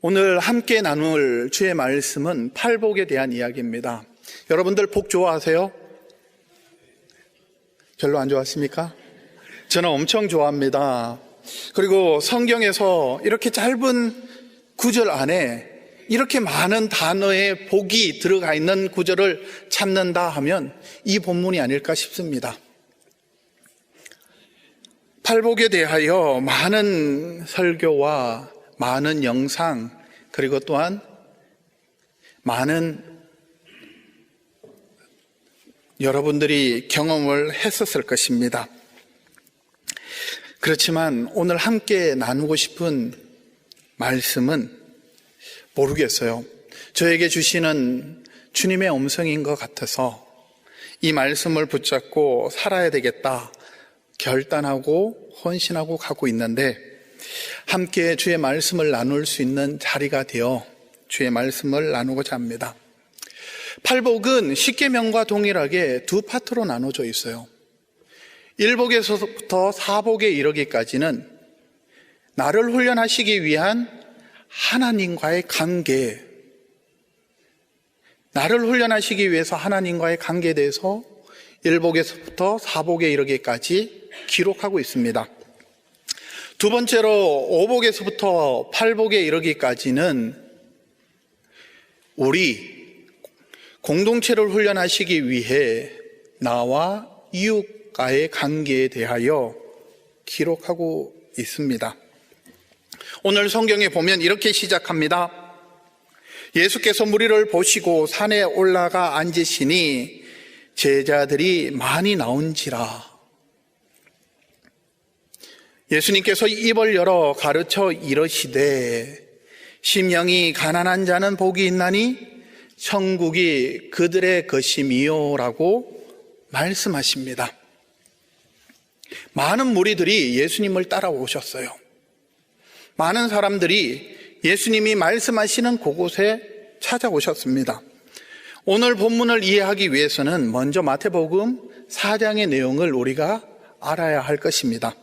오늘 함께 나눌 주의 말씀은 팔복에 대한 이야기입니다. 여러분들 복 좋아하세요? 별로 안 좋아하십니까? 저는 엄청 좋아합니다. 그리고 성경에서 이렇게 짧은 구절 안에 이렇게 많은 단어의 복이 들어가 있는 구절을 찾는다 하면 이 본문이 아닐까 싶습니다. 팔복에 대하여 많은 설교와 많은 영상, 그리고 또한 많은 여러분들이 경험을 했었을 것입니다. 그렇지만 오늘 함께 나누고 싶은 말씀은 모르겠어요. 저에게 주시는 주님의 음성인 것 같아서 이 말씀을 붙잡고 살아야 되겠다 결단하고 헌신하고 가고 있는데, 함께 주의 말씀을 나눌 수 있는 자리가 되어 주의 말씀을 나누고자 합니다. 팔복은 십계명과 동일하게 두 파트로 나눠져 있어요. 1복에서부터 4복에 이르기까지는 나를 훈련하시기 위한 하나님과의 관계, 나를 훈련하시기 위해서 하나님과의 관계에 대해서 1복에서부터 4복에 이르기까지 기록하고 있습니다. 두 번째로 5복에서부터 8복에 이르기까지는 우리 공동체를 훈련하시기 위해 나와 이웃과의 관계에 대하여 기록하고 있습니다. 오늘 성경에 보면 이렇게 시작합니다. 예수께서 무리를 보시고 산에 올라가 앉으시니 제자들이 많이 나온지라. 예수님께서 입을 열어 가르쳐 이르시되 심령이 가난한 자는 복이 있나니 천국이 그들의 것임이요 라고 말씀하십니다. 많은 무리들이 예수님을 따라오셨어요. 많은 사람들이 예수님이 말씀하시는 그곳에 찾아오셨습니다. 오늘 본문을 이해하기 위해서는 먼저 마태복음 4장의 내용을 우리가 알아야 할 것입니다.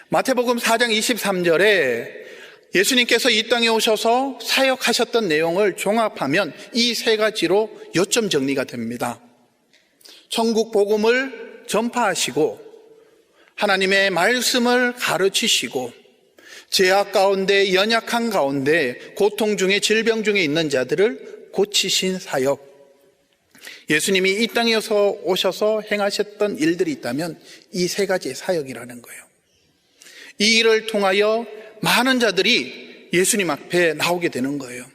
마태복음 4장 23절에 예수님께서 이 땅에 오셔서 사역하셨던 내용을 종합하면 이 세 가지로 요점 정리가 됩니다. 천국 복음을 전파하시고 하나님의 말씀을 가르치시고 죄악 가운데, 연약한 가운데, 고통 중에, 질병 중에 있는 자들을 고치신 사역, 예수님이 이 땅에 오셔서 행하셨던 일들이 있다면 이 세 가지의 사역이라는 거예요. 이 일을 통하여 많은 자들이 예수님 앞에 나오게 되는 거예요.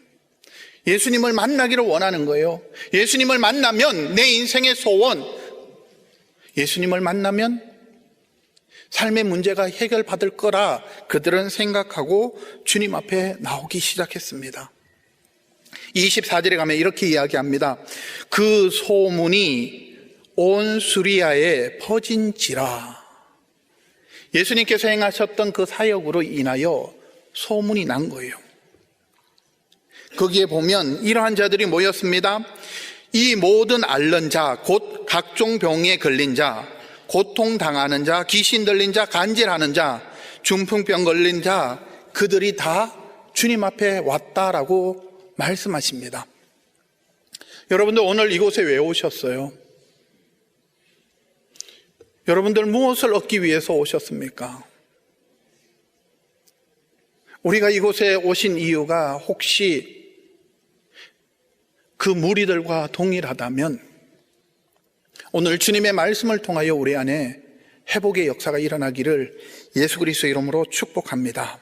예수님을 만나기를 원하는 거예요. 예수님을 만나면 내 인생의 소원, 예수님을 만나면 삶의 문제가 해결받을 거라 그들은 생각하고 주님 앞에 나오기 시작했습니다. 24절에 가면 이렇게 이야기합니다. 그 소문이 온 수리아에 퍼진지라. 예수님께서 행하셨던 그 사역으로 인하여 소문이 난 거예요. 거기에 보면 이러한 자들이 모였습니다. 이 모든 앓는 자, 곧 각종 병에 걸린 자, 고통당하는 자, 귀신 들린 자, 간질하는 자, 중풍병 걸린 자, 그들이 다 주님 앞에 왔다라고 말씀하십니다. 여러분들 오늘 이곳에 왜 오셨어요? 여러분들 무엇을 얻기 위해서 오셨습니까? 우리가 이곳에 오신 이유가 혹시 그 무리들과 동일하다면 오늘 주님의 말씀을 통하여 우리 안에 회복의 역사가 일어나기를 예수 그리스도의 이름으로 축복합니다.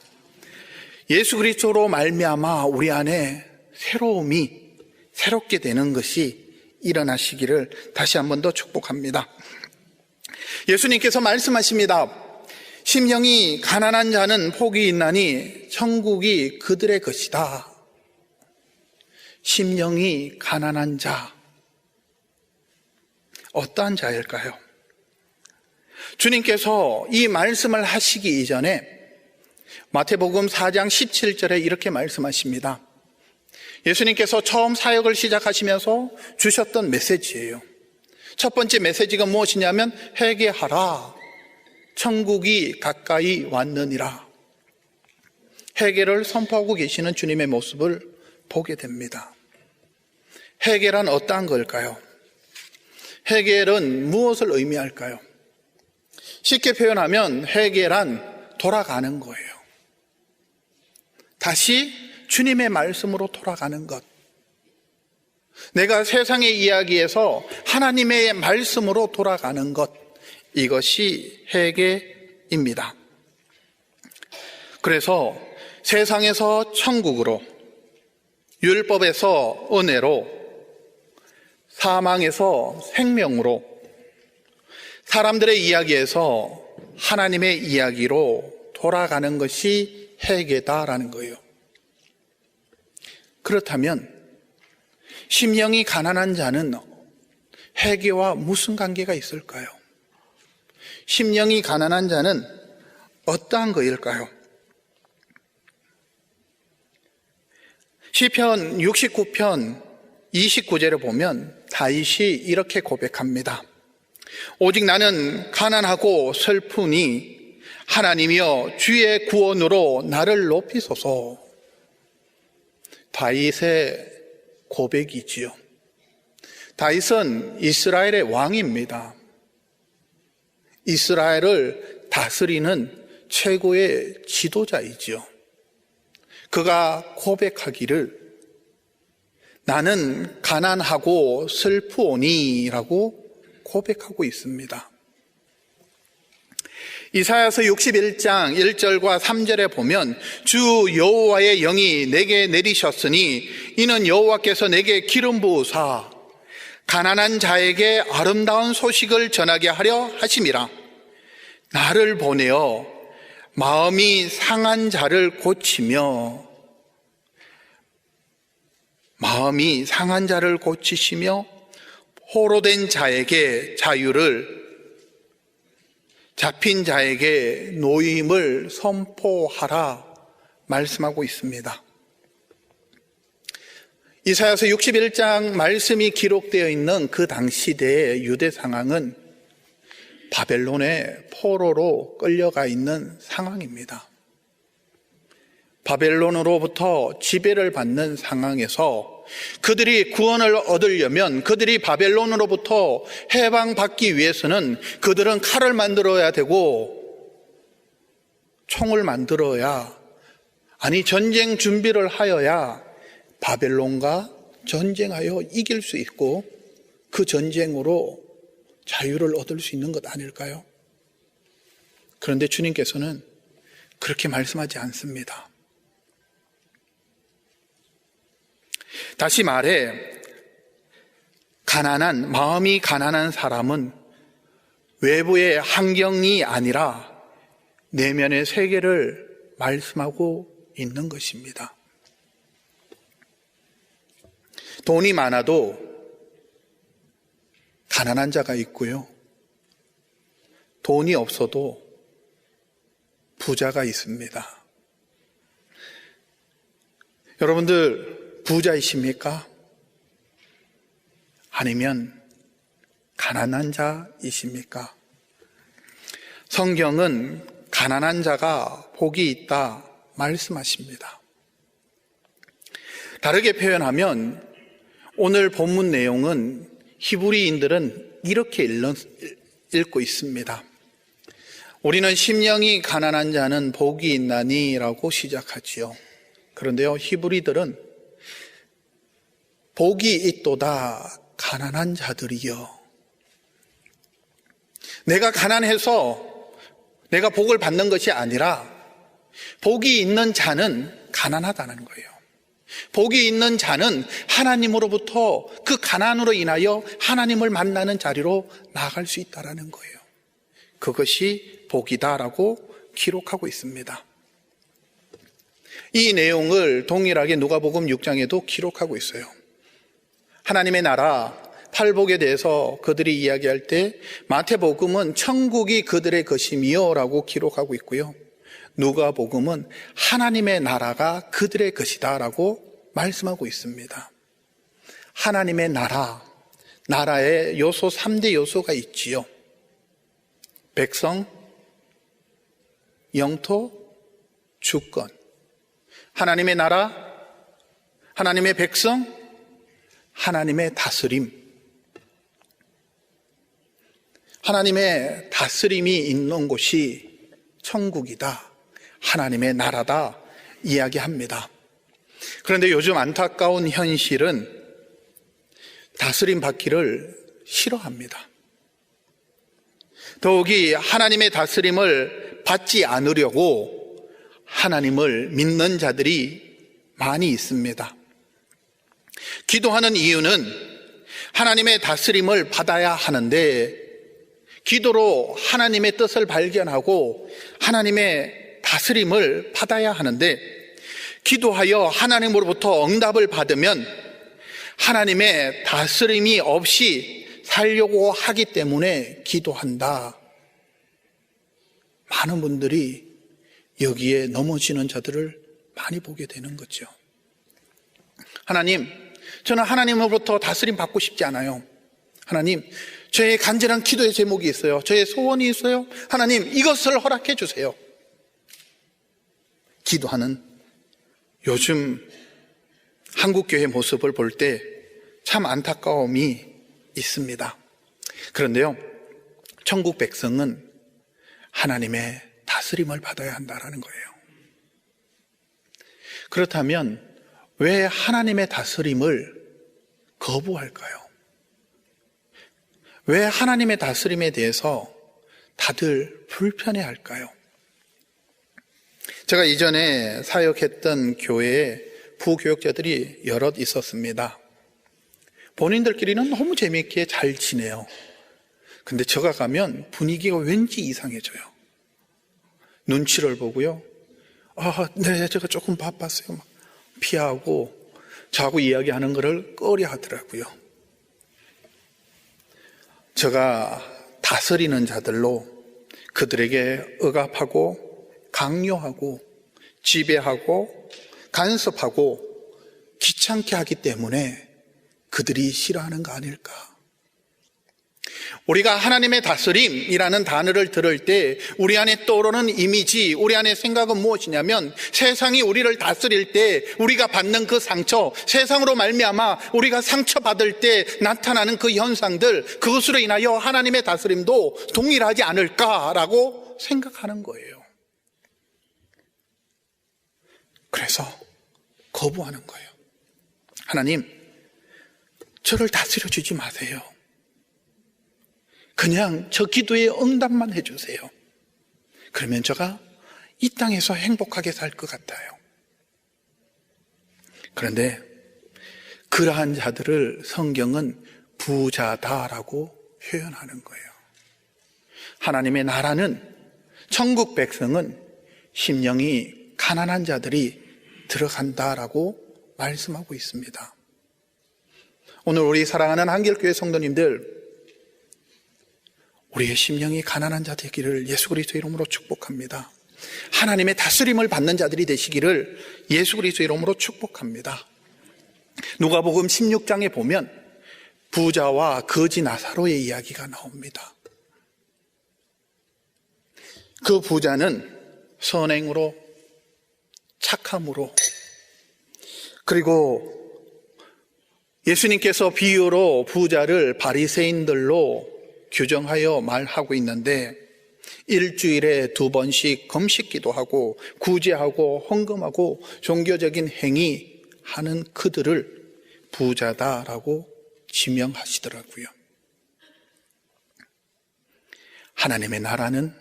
예수 그리스도로 말미암아 우리 안에 새롭게 되는 것이 일어나시기를 다시 한 번 더 축복합니다. 예수님께서 말씀하십니다. 심령이 가난한 자는 복이 있나니 천국이 그들의 것이다. 심령이 가난한 자, 어떠한 자일까요? 주님께서 이 말씀을 하시기 이전에 마태복음 4장 17절에 이렇게 말씀하십니다. 예수님께서 처음 사역을 시작하시면서 주셨던 메시지예요. 첫 번째 메시지가 무엇이냐면 회개하라, 천국이 가까이 왔느니라. 회개를 선포하고 계시는 주님의 모습을 보게 됩니다. 회개란 어떠한 걸까요? 회개는 무엇을 의미할까요? 쉽게 표현하면 회개란 돌아가는 거예요. 다시 주님의 말씀으로 돌아가는 것. 내가 세상의 이야기에서 하나님의 말씀으로 돌아가는 것. 이것이 회개입니다. 그래서 세상에서 천국으로, 율법에서 은혜로, 사망에서 생명으로, 사람들의 이야기에서 하나님의 이야기로 돌아가는 것이 회개다라는 거예요. 그렇다면 심령이 가난한 자는 회개와 무슨 관계가 있을까요? 심령이 가난한 자는 어떠한 거일까요? 시편 69편 29절에 보면 다윗이 이렇게 고백합니다. 오직 나는 가난하고 슬프니 하나님이여 주의 구원으로 나를 높이소서. 다윗의 고백이지요. 다윗은 이스라엘의 왕입니다. 이스라엘을 다스리는 최고의 지도자이지요. 그가 고백하기를 나는 가난하고 슬프오니 라고 고백하고 있습니다. 이사야서 61장 1절과 3절에 보면 주 여호와의 영이 내게 내리셨으니 이는 여호와께서 내게 기름 부으사 가난한 자에게 아름다운 소식을 전하게 하려 하심이라. 나를 보내어 마음이 상한 자를 고치며 마음이 상한 자를 고치시며 포로된 자에게 자유를, 잡힌 자에게 노임을 선포하라 말씀하고 있습니다. 이사야서 61장 말씀이 기록되어 있는 그 당시대의 유대 상황은 바벨론의 포로로 끌려가 있는 상황입니다. 바벨론으로부터 지배를 받는 상황에서 그들이 구원을 얻으려면, 그들이 바벨론으로부터 해방받기 위해서는 그들은 칼을 만들어야 되고 총을 만들어야, 아니 전쟁 준비를 하여야 바벨론과 전쟁하여 이길 수 있고 그 전쟁으로 자유를 얻을 수 있는 것 아닐까요? 그런데 주님께서는 그렇게 말씀하지 않습니다. 다시 말해 마음이 가난한 사람은 외부의 환경이 아니라 내면의 세계를 말씀하고 있는 것입니다. 돈이 많아도 가난한 자가 있고요. 돈이 없어도 부자가 있습니다. 여러분들 부자이십니까? 아니면 가난한 자이십니까? 성경은 가난한 자가 복이 있다 말씀하십니다. 다르게 표현하면 오늘 본문 내용은 히브리인들은 이렇게 읽고 있습니다. 우리는 심령이 가난한 자는 복이 있나니 라고 시작하지요. 그런데요, 히브리들은 복이 있도다 가난한 자들이여. 내가 가난해서 내가 복을 받는 것이 아니라 복이 있는 자는 가난하다는 거예요. 복이 있는 자는 하나님으로부터 그 가난으로 인하여 하나님을 만나는 자리로 나아갈 수 있다는 거예요. 그것이 복이다라고 기록하고 있습니다. 이 내용을 동일하게 누가복음 6장에도 기록하고 있어요. 하나님의 나라, 팔복에 대해서 그들이 이야기할 때 마태복음은 천국이 그들의 것이미요 라고 기록하고 있고요. 누가복음은 하나님의 나라가 그들의 것이다 라고 말씀하고 있습니다. 하나님의 나라의 요소 3대 요소가 있지요. 백성, 영토, 주권. 하나님의 나라, 하나님의 백성, 하나님의 다스림. 하나님의 다스림이 있는 곳이 천국이다, 하나님의 나라다 이야기합니다. 그런데 요즘 안타까운 현실은 다스림 받기를 싫어합니다. 더욱이 하나님의 다스림을 받지 않으려고 하나님을 믿는 자들이 많이 있습니다. 기도하는 이유는 하나님의 다스림을 받아야 하는데, 기도로 하나님의 뜻을 발견하고 하나님의 다스림을 받아야 하는데, 기도하여 하나님으로부터 응답을 받으면 하나님의 다스림이 없이 살려고 하기 때문에 기도한다. 많은 분들이 여기에 넘어지는 자들을 많이 보게 되는 거죠. 하나님, 저는 하나님으로부터 다스림 받고 싶지 않아요. 하나님, 저의 간절한 기도의 제목이 있어요. 저의 소원이 있어요. 하나님, 이것을 허락해 주세요. 기도하는 요즘 한국교회 모습을 볼 때 참 안타까움이 있습니다. 그런데요, 천국 백성은 하나님의 다스림을 받아야 한다는 거예요. 그렇다면 왜 하나님의 다스림을 거부할까요? 왜 하나님의 다스림에 대해서 다들 불편해할까요? 제가 이전에 사역했던 교회에 부교역자들이 여럿 있었습니다. 본인들끼리는 너무 재미있게 잘 지내요. 근데 제가 가면 분위기가 왠지 이상해져요. 눈치를 보고요. 네, 제가 조금 바빴어요. 막 피하고 저하고 이야기하는 것을 꺼려 하더라고요. 제가 다스리는 자들로 그들에게 억압하고 강요하고 지배하고 간섭하고 귀찮게 하기 때문에 그들이 싫어하는 거 아닐까? 우리가 하나님의 다스림이라는 단어를 들을 때 우리 안에 떠오르는 이미지, 우리 안에 생각은 무엇이냐면, 세상이 우리를 다스릴 때 우리가 받는 그 상처, 세상으로 말미암아 우리가 상처받을 때 나타나는 그 현상들, 그것으로 인하여 하나님의 다스림도 동일하지 않을까라고 생각하는 거예요. 그래서 거부하는 거예요. 하나님, 저를 다스려 주지 마세요. 그냥 저 기도에 응답만 해주세요. 그러면 제가 이 땅에서 행복하게 살 것 같아요. 그런데 그러한 자들을 성경은 부자다라고 표현하는 거예요. 하나님의 나라는, 천국 백성은 심령이 가난한 자들이 들어간다라고 말씀하고 있습니다. 오늘 우리 사랑하는 한길교회 성도님들, 우리의 심령이 가난한 자 되기를 예수 그리스도 이름으로 축복합니다. 하나님의 다스림을 받는 자들이 되시기를 예수 그리스도 이름으로 축복합니다. 누가복음 16장에 보면 부자와 거지 나사로의 이야기가 나옵니다. 그 부자는 선행으로, 착함으로, 그리고 예수님께서 비유로 부자를 바리새인들로 규정하여 말하고 있는데, 일주일에 2번씩 금식기도 하고 구제하고 헌금하고 종교적인 행위 하는 그들을 부자다라고 지명하시더라고요. 하나님의 나라는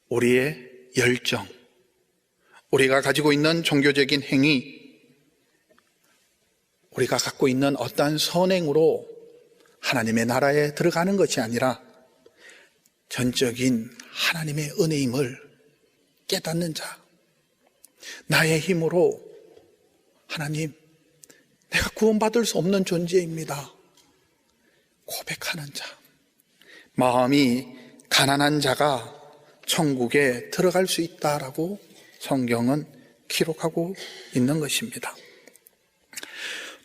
우리의 열정, 우리가 가지고 있는 종교적인 행위, 우리가 갖고 있는 어떠한 선행으로 하나님의 나라에 들어가는 것이 아니라 전적인 하나님의 은혜임을 깨닫는 자, 나의 힘으로 하나님, 내가 구원받을 수 없는 존재입니다 고백하는 자, 마음이 가난한 자가 천국에 들어갈 수 있다라고 성경은 기록하고 있는 것입니다.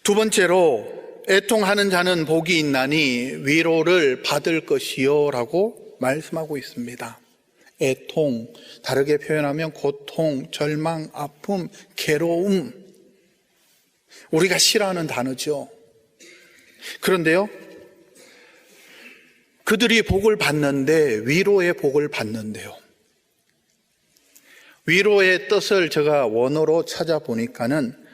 두 번째로, 애통하는 자는 복이 있나니 위로를 받을 것이요 라고 말씀하고 있습니다. 애통, 다르게 표현하면 고통, 절망, 아픔, 괴로움. 우리가 싫어하는 단어죠. 그런데요, 그들이 복을 받는데 위로의 복을 받는데요. 위로의 뜻을 제가 원어로 찾아보니까는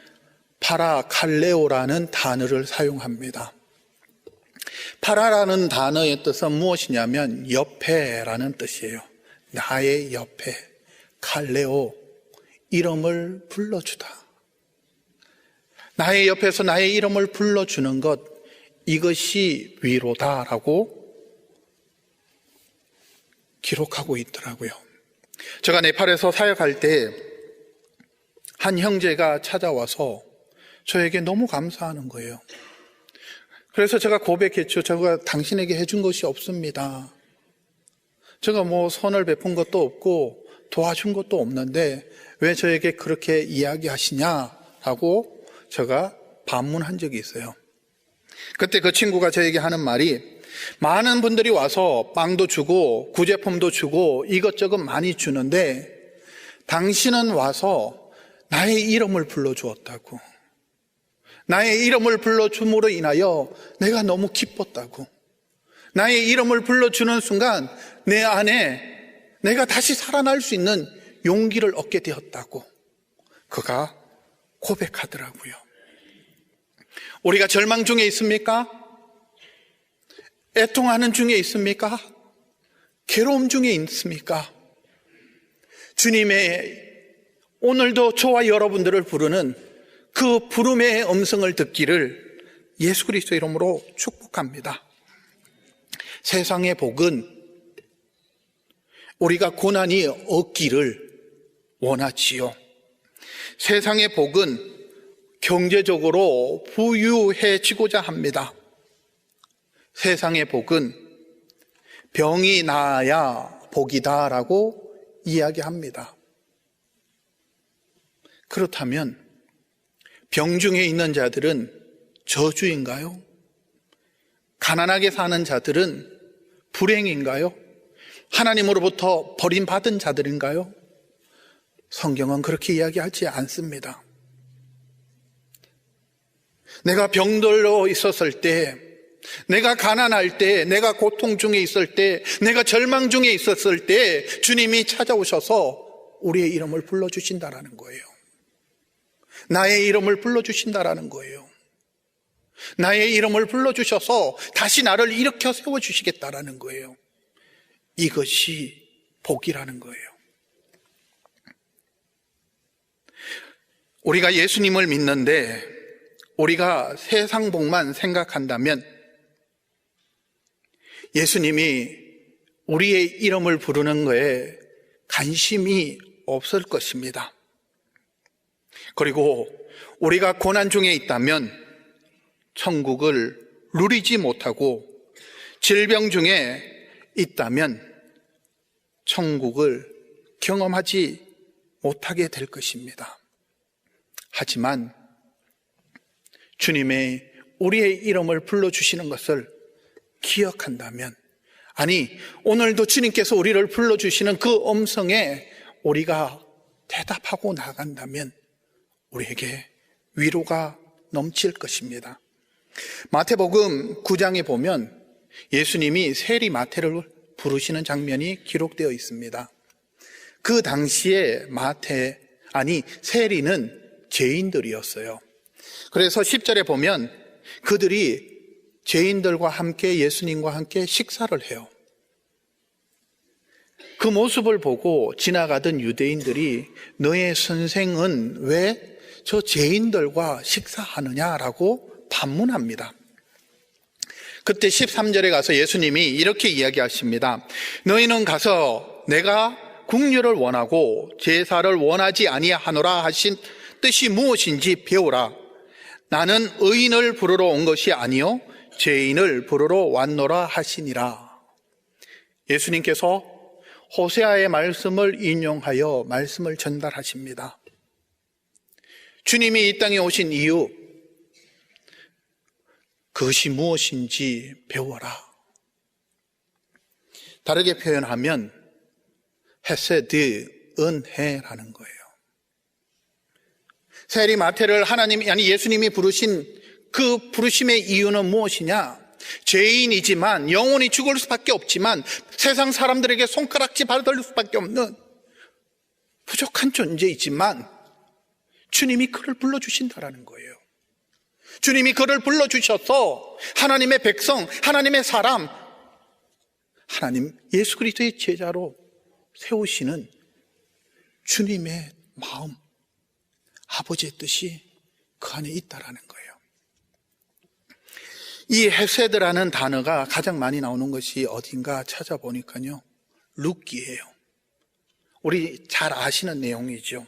파라칼레오라는 단어를 사용합니다. 파라라는 단어의 뜻은 무엇이냐면 옆에라는 뜻이에요. 나의 옆에. 칼레오, 이름을 불러주다. 나의 옆에서 나의 이름을 불러주는 것, 이것이 위로다라고 기록하고 있더라고요. 제가 네팔에서 사역할 때 한 형제가 찾아와서 저에게 너무 감사하는 거예요. 그래서 제가 고백했죠. 제가 당신에게 해준 것이 없습니다. 제가 선을 베푼 것도 없고 도와준 것도 없는데 왜 저에게 그렇게 이야기하시냐라고 제가 반문한 적이 있어요. 그때 그 친구가 저에게 하는 말이, 많은 분들이 와서 빵도 주고 구제품도 주고 이것저것 많이 주는데 당신은 와서 나의 이름을 불러주었다고. 나의 이름을 불러줌으로 인하여 내가 너무 기뻤다고. 나의 이름을 불러주는 순간 내 안에 내가 다시 살아날 수 있는 용기를 얻게 되었다고 그가 고백하더라고요. 우리가 절망 중에 있습니까? 애통하는 중에 있습니까? 괴로움 중에 있습니까? 주님의 오늘도 저와 여러분들을 부르는 그 부름의 음성을 듣기를 예수 그리스도 이름으로 축복합니다. 세상의 복은 우리가 고난이 없기를 원하지요. 세상의 복은 경제적으로 부유해지고자 합니다. 세상의 복은 병이 나아야 복이다라고 이야기합니다. 그렇다면 병중에 있는 자들은 저주인가요? 가난하게 사는 자들은 불행인가요? 하나님으로부터 버림받은 자들인가요? 성경은 그렇게 이야기하지 않습니다. 내가 병들어 있었을 때, 내가 가난할 때, 내가 고통 중에 있을 때, 내가 절망 중에 있었을 때 주님이 찾아오셔서 우리의 이름을 불러주신다라는 거예요. 나의 이름을 불러주신다라는 거예요. 나의 이름을 불러주셔서 다시 나를 일으켜 세워주시겠다라는 거예요. 이것이 복이라는 거예요. 우리가 예수님을 믿는데 우리가 세상 복만 생각한다면 예수님이 우리의 이름을 부르는 거에 관심이 없을 것입니다. 그리고 우리가 고난 중에 있다면 천국을 누리지 못하고 질병 중에 있다면 천국을 경험하지 못하게 될 것입니다. 하지만 주님의 우리의 이름을 불러주시는 것을 기억한다면, 아니 오늘도 주님께서 우리를 불러주시는 그 음성에 우리가 대답하고 나간다면 우리에게 위로가 넘칠 것입니다. 마태복음 9장에 보면 예수님이 세리 마태를 부르시는 장면이 기록되어 있습니다. 그 당시에 세리는 죄인들이었어요. 그래서 10절에 보면 그들이 죄인들과 함께 예수님과 함께 식사를 해요. 그 모습을 보고 지나가던 유대인들이 너의 선생은 왜 저 죄인들과 식사하느냐라고 반문합니다. 그때 13절에 가서 예수님이 이렇게 이야기하십니다. 너희는 가서 내가 긍휼을 원하고 제사를 원하지 아니하노라 하신 뜻이 무엇인지 배우라. 나는 의인을 부르러 온 것이 아니요 죄인을 부르러 왔노라 하시니라. 예수님께서 호세아의 말씀을 인용하여 말씀을 전달하십니다. 주님이 이 땅에 오신 이유, 그것이 무엇인지 배워라. 다르게 표현하면 헤세드, 은혜라는 거예요. 세리 마태를 예수님이 부르신 그 부르심의 이유는 무엇이냐? 죄인이지만 영원히 죽을 수밖에 없지만 세상 사람들에게 손가락질 받을 수밖에 없는 부족한 존재이지만 주님이 그를 불러주신다라는 거예요. 주님이 그를 불러주셔서 하나님의 백성, 하나님의 사람, 하나님 예수 그리스도의 제자로 세우시는 주님의 마음, 아버지의 뜻이 그 안에 있다라는 거예요. 이 헤세드라는 단어가 가장 많이 나오는 것이 어딘가 찾아보니까요, 룻기예요. 우리 잘 아시는 내용이죠.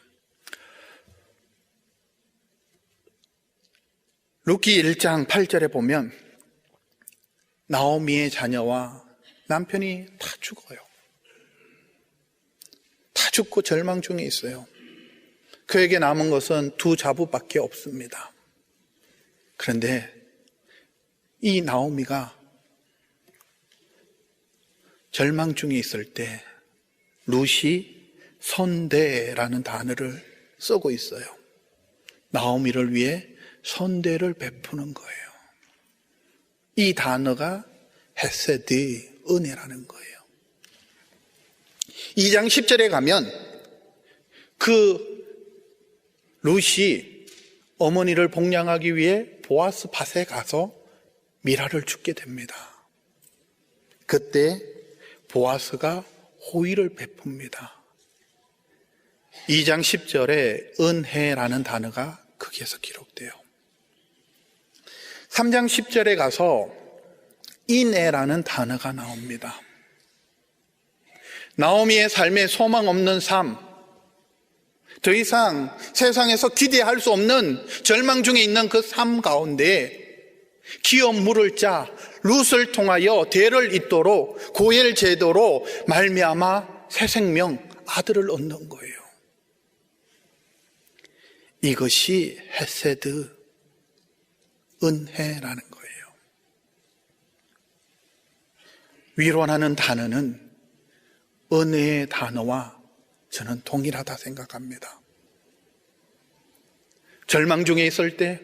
룻기 1장 8절에 보면 나오미의 자녀와 남편이 다 죽어요. 다 죽고 절망 중에 있어요. 그에게 남은 것은 두 자부밖에 없습니다. 그런데 이 나오미가 절망 중에 있을 때 룻이 선대라는 단어를 쓰고 있어요. 나오미를 위해 선대를 베푸는 거예요. 이 단어가 헤세드, 은혜라는 거예요. 2장 10절에 가면 그 룻이 어머니를 복양하기 위해 보아스 밭에 가서 미라를 죽게 됩니다. 그때 보아스가 호의를 베풉니다. 2장 10절에 은혜라는 단어가 거기에서 기록돼요. 3장 10절에 가서 인애라는 단어가 나옵니다. 나오미의 삶에 소망 없는 삶, 더 이상 세상에서 기대할 수 없는 절망 중에 있는 그 삶 가운데 기업 물을 자 룻을 통하여 대를 잇도록 고엘 제도로 말미암아 새 생명 아들을 얻는 거예요. 이것이 헤세드, 은혜라는 거예요. 위로하는 단어는 은혜의 단어와 저는 동일하다 생각합니다. 절망 중에 있을 때,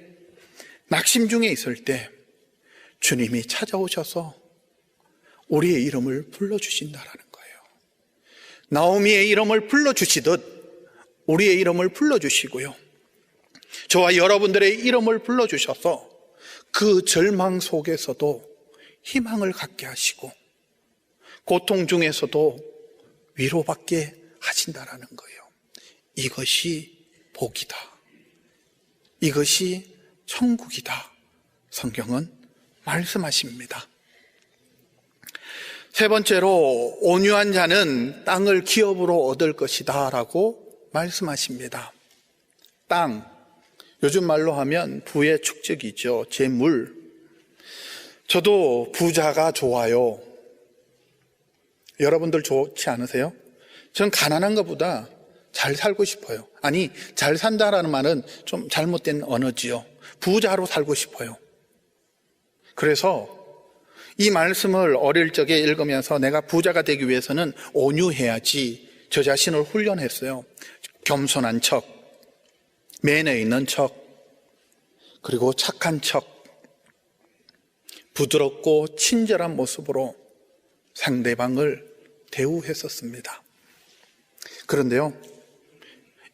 낙심 중에 있을 때 주님이 찾아오셔서 우리의 이름을 불러주신다라는 거예요. 나오미의 이름을 불러주시듯 우리의 이름을 불러주시고요, 저와 여러분들의 이름을 불러주셔서 그 절망 속에서도 희망을 갖게 하시고 고통 중에서도 위로받게 하신다라는 거예요. 이것이 복이다, 이것이 천국이다, 성경은 말씀하십니다. 세 번째로 온유한 자는 땅을 기업으로 얻을 것이다 라고 말씀하십니다. 땅, 요즘 말로 하면 부의 축적이죠. 재물. 저도 부자가 좋아요. 여러분들 좋지 않으세요? 전 가난한 것보다 잘 살고 싶어요. 아니, 잘 산다라는 말은 좀 잘못된 언어지요. 부자로 살고 싶어요. 그래서 이 말씀을 어릴 적에 읽으면서 내가 부자가 되기 위해서는 온유해야지 저 자신을 훈련했어요. 겸손한 척, 매너 있는 척, 그리고 착한 척, 부드럽고 친절한 모습으로 상대방을 대우했었습니다. 그런데요,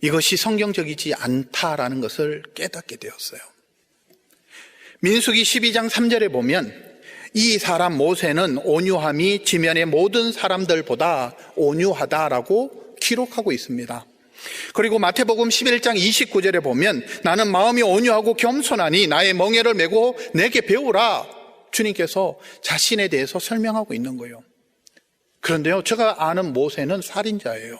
이것이 성경적이지 않다라는 것을 깨닫게 되었어요. 민수기 12장 3절에 보면 이 사람 모세는 온유함이 지면의 모든 사람들보다 온유하다라고 기록하고 있습니다. 그리고 마태복음 11장 29절에 보면 나는 마음이 온유하고 겸손하니 나의 멍에를 메고 내게 배우라, 주님께서 자신에 대해서 설명하고 있는 거예요. 그런데요, 제가 아는 모세는 살인자예요.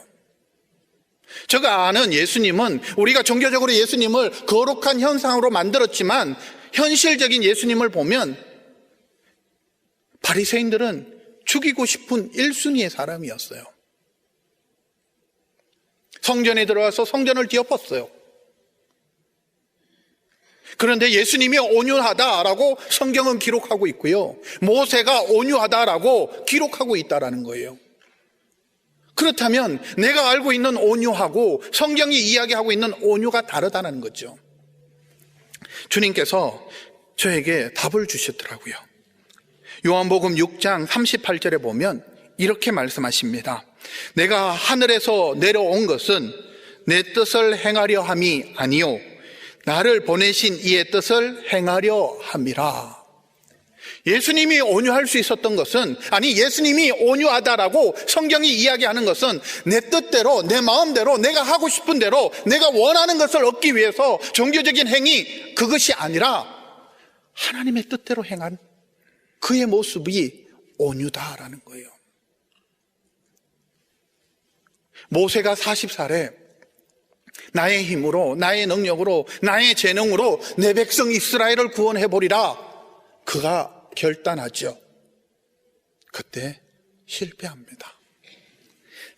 제가 아는 예수님은, 우리가 종교적으로 예수님을 거룩한 형상으로 만들었지만 현실적인 예수님을 보면 바리새인들은 죽이고 싶은 1순위의 사람이었어요. 성전에 들어와서 성전을 뒤엎었어요. 그런데 예수님이 온유하다라고 성경은 기록하고 있고요, 모세가 온유하다라고 기록하고 있다라는 거예요. 그렇다면 내가 알고 있는 온유하고 성경이 이야기하고 있는 온유가 다르다는 거죠. 주님께서 저에게 답을 주셨더라고요. 요한복음 6장 38절에 보면 이렇게 말씀하십니다. 내가 하늘에서 내려온 것은 내 뜻을 행하려 함이 아니요 나를 보내신 이의 뜻을 행하려 함이라. 예수님이 온유할 수 있었던 것은, 아니 예수님이 온유하다라고 성경이 이야기하는 것은 내 뜻대로, 내 마음대로, 내가 하고 싶은 대로, 내가 원하는 것을 얻기 위해서 종교적인 행위, 그것이 아니라 하나님의 뜻대로 행한 그의 모습이 온유다라는 거예요. 모세가 40살에 나의 힘으로, 나의 능력으로, 나의 재능으로 내 백성 이스라엘을 구원해보리라 그가 결단하죠. 그때 실패합니다.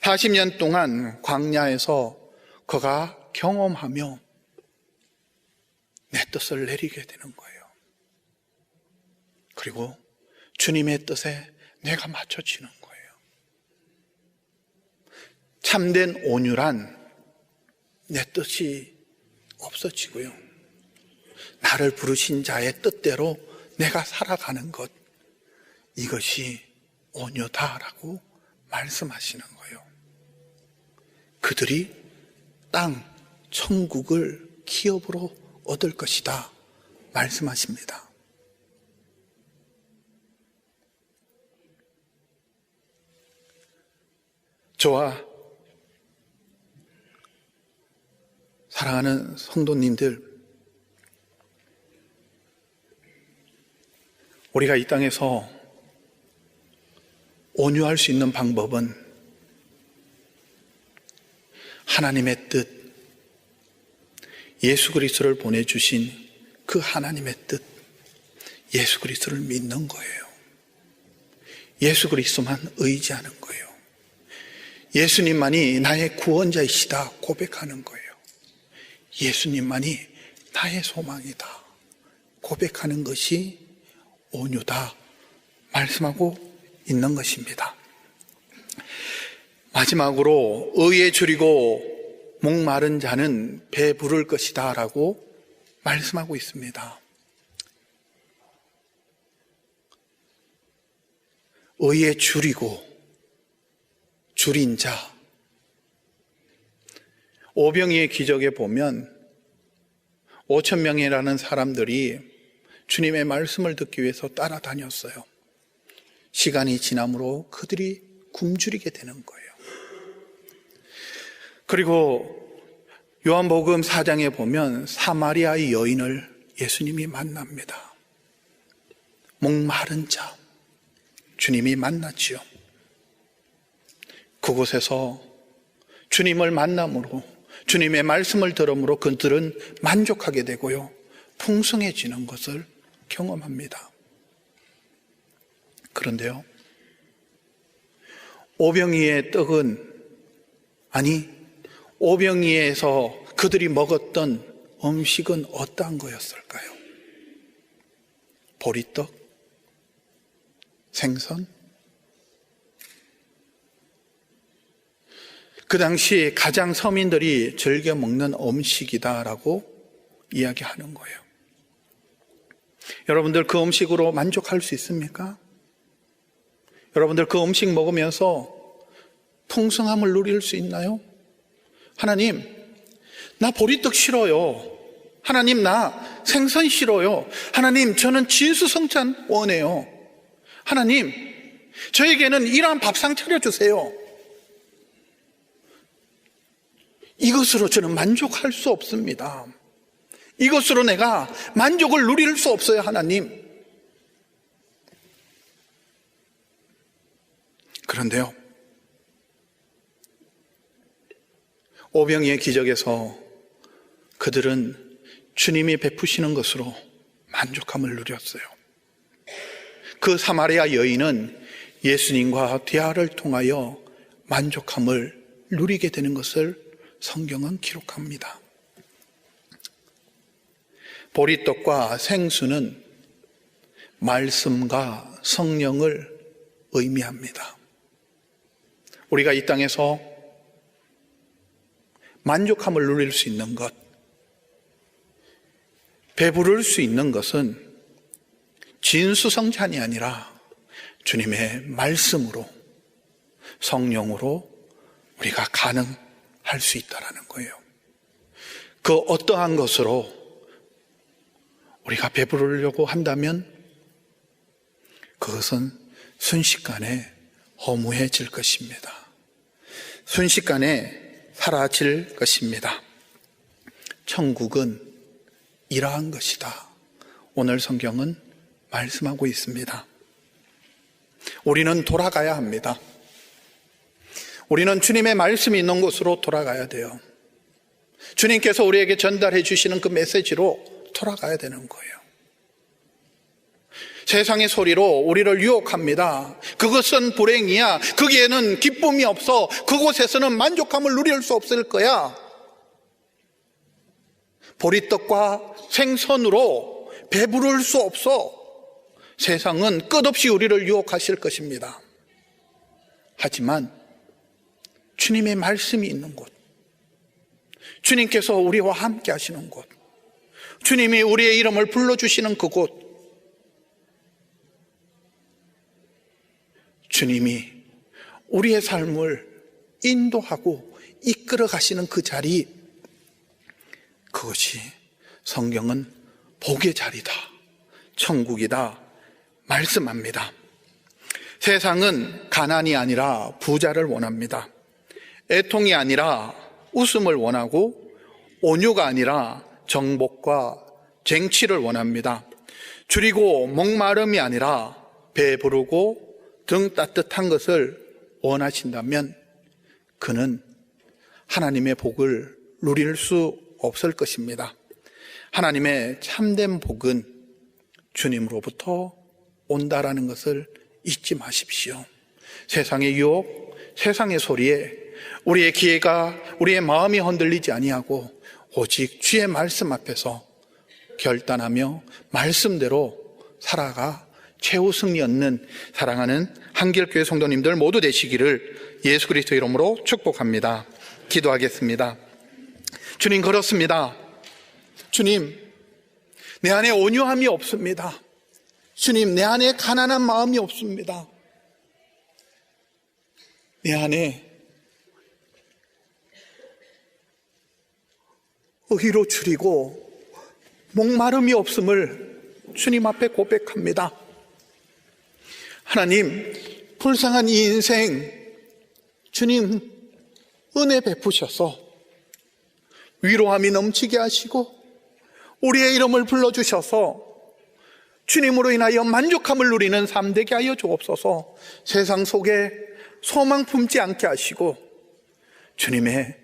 40년 동안 광야에서 그가 경험하며 내 뜻을 내리게 되는 거예요. 그리고 주님의 뜻에 내가 맞춰지는 거예요. 참된 온유란 내 뜻이 없어지고요, 나를 부르신 자의 뜻대로 내가 살아가는 것, 이것이 온유다라고 말씀하시는 거예요. 그들이 땅, 천국을 기업으로 얻을 것이다 말씀하십니다. 저와 사랑하는 성도님들, 우리가 이 땅에서 온유할 수 있는 방법은 하나님의 뜻, 예수 그리스도를 보내주신 그 하나님의 뜻, 예수 그리스도를 믿는 거예요. 예수 그리스도만 의지하는 거예요. 예수님만이 나의 구원자이시다 고백하는 거예요. 예수님만이 나의 소망이다 고백하는 것이 온유다 말씀하고 있는 것입니다. 마지막으로 의에 줄이고 목마른 자는 배 부를 것이다 라고 말씀하고 있습니다. 의에 줄이고 줄인 자, 오병이의 기적에 보면 5,000명이라는 사람들이 주님의 말씀을 듣기 위해서 따라다녔어요. 시간이 지남으로 그들이 굶주리게 되는 거예요. 그리고 요한복음 4장에 보면 사마리아의 여인을 예수님이 만납니다. 목마른 자, 주님이 만났지요. 그곳에서 주님을 만남으로, 주님의 말씀을 들음으로 그들은 만족하게 되고요, 풍성해지는 것을 경험합니다. 그런데요, 오병이의 떡은, 아니 오병이에서 그들이 먹었던 음식은 어떠한 거였을까요? 보리떡? 생선? 그 당시 가장 서민들이 즐겨 먹는 음식이다라고 이야기하는 거예요. 여러분들 그 음식으로 만족할 수 있습니까? 여러분들 그 음식 먹으면서 풍성함을 누릴 수 있나요? 하나님, 나 보리떡 싫어요. 하나님, 나 생선 싫어요. 하나님, 저는 진수성찬 원해요. 하나님, 저에게는 이러한 밥상 차려주세요. 이것으로 저는 만족할 수 없습니다. 이것으로 내가 만족을 누릴 수 없어요, 하나님. 그런데요, 오병이의 기적에서 그들은 주님이 베푸시는 것으로 만족함을 누렸어요. 그 사마리아 여인은 예수님과 대화를 통하여 만족함을 누리게 되는 것을 성경은 기록합니다. 보리떡과 생수는 말씀과 성령을 의미합니다. 우리가 이 땅에서 만족함을 누릴 수 있는 것, 배부를 수 있는 것은 진수성찬이 아니라 주님의 말씀으로, 성령으로 우리가 가능할 수 있다는 거예요. 그 어떠한 것으로 우리가 배부르려고 한다면 그것은 순식간에 허무해질 것입니다. 순식간에 사라질 것입니다. 천국은 이러한 것이다. 오늘 성경은 말씀하고 있습니다. 우리는 돌아가야 합니다. 우리는 주님의 말씀이 있는 곳으로 돌아가야 돼요. 주님께서 우리에게 전달해 주시는 그 메시지로 돌아가야 되는 거예요. 세상의 소리로 우리를 유혹합니다. 그것은 불행이야. 거기에는 기쁨이 없어. 그곳에서는 만족함을 누릴 수 없을 거야. 보리떡과 생선으로 배부를 수 없어. 세상은 끝없이 우리를 유혹하실 것입니다. 하지만 주님의 말씀이 있는 곳, 주님께서 우리와 함께 하시는 곳, 주님이 우리의 이름을 불러주시는 그곳, 주님이 우리의 삶을 인도하고 이끌어 가시는 그 자리, 그것이 성경은 복의 자리다, 천국이다 말씀합니다. 세상은 가난이 아니라 부자를 원합니다. 애통이 아니라 웃음을 원하고 온유가 아니라 정복과 쟁취를 원합니다. 줄이고 목마름이 아니라 배부르고 등 따뜻한 것을 원하신다면 그는 하나님의 복을 누릴 수 없을 것입니다. 하나님의 참된 복은 주님으로부터 온다라는 것을 잊지 마십시오. 세상의 유혹, 세상의 소리에 우리의 기회가, 우리의 마음이 흔들리지 아니하고 오직 주의 말씀 앞에서 결단하며 말씀대로 살아가 최후 승리 얻는 사랑하는 한길교회 성도님들 모두 되시기를 예수 그리스도 이름으로 축복합니다. 기도하겠습니다. 주님, 그렇습니다. 주님, 내 안에 온유함이 없습니다. 주님, 내 안에 가난한 마음이 없습니다. 내 안에 의로 줄이고 목마름이 없음을 주님 앞에 고백합니다. 하나님, 불쌍한 이 인생 주님 은혜 베푸셔서 위로함이 넘치게 하시고 우리의 이름을 불러주셔서 주님으로 인하여 만족함을 누리는 삶 되게 하여 주옵소서. 세상 속에 소망 품지 않게 하시고 주님의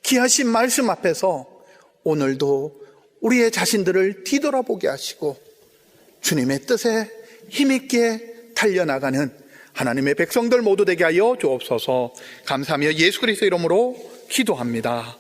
귀하신 말씀 앞에서 오늘도 우리의 자신들을 뒤돌아보게 하시고 주님의 뜻에 힘있게 달려나가는 하나님의 백성들 모두 되게 하여 주옵소서. 감사하며 예수 그리스도 이름으로 기도합니다.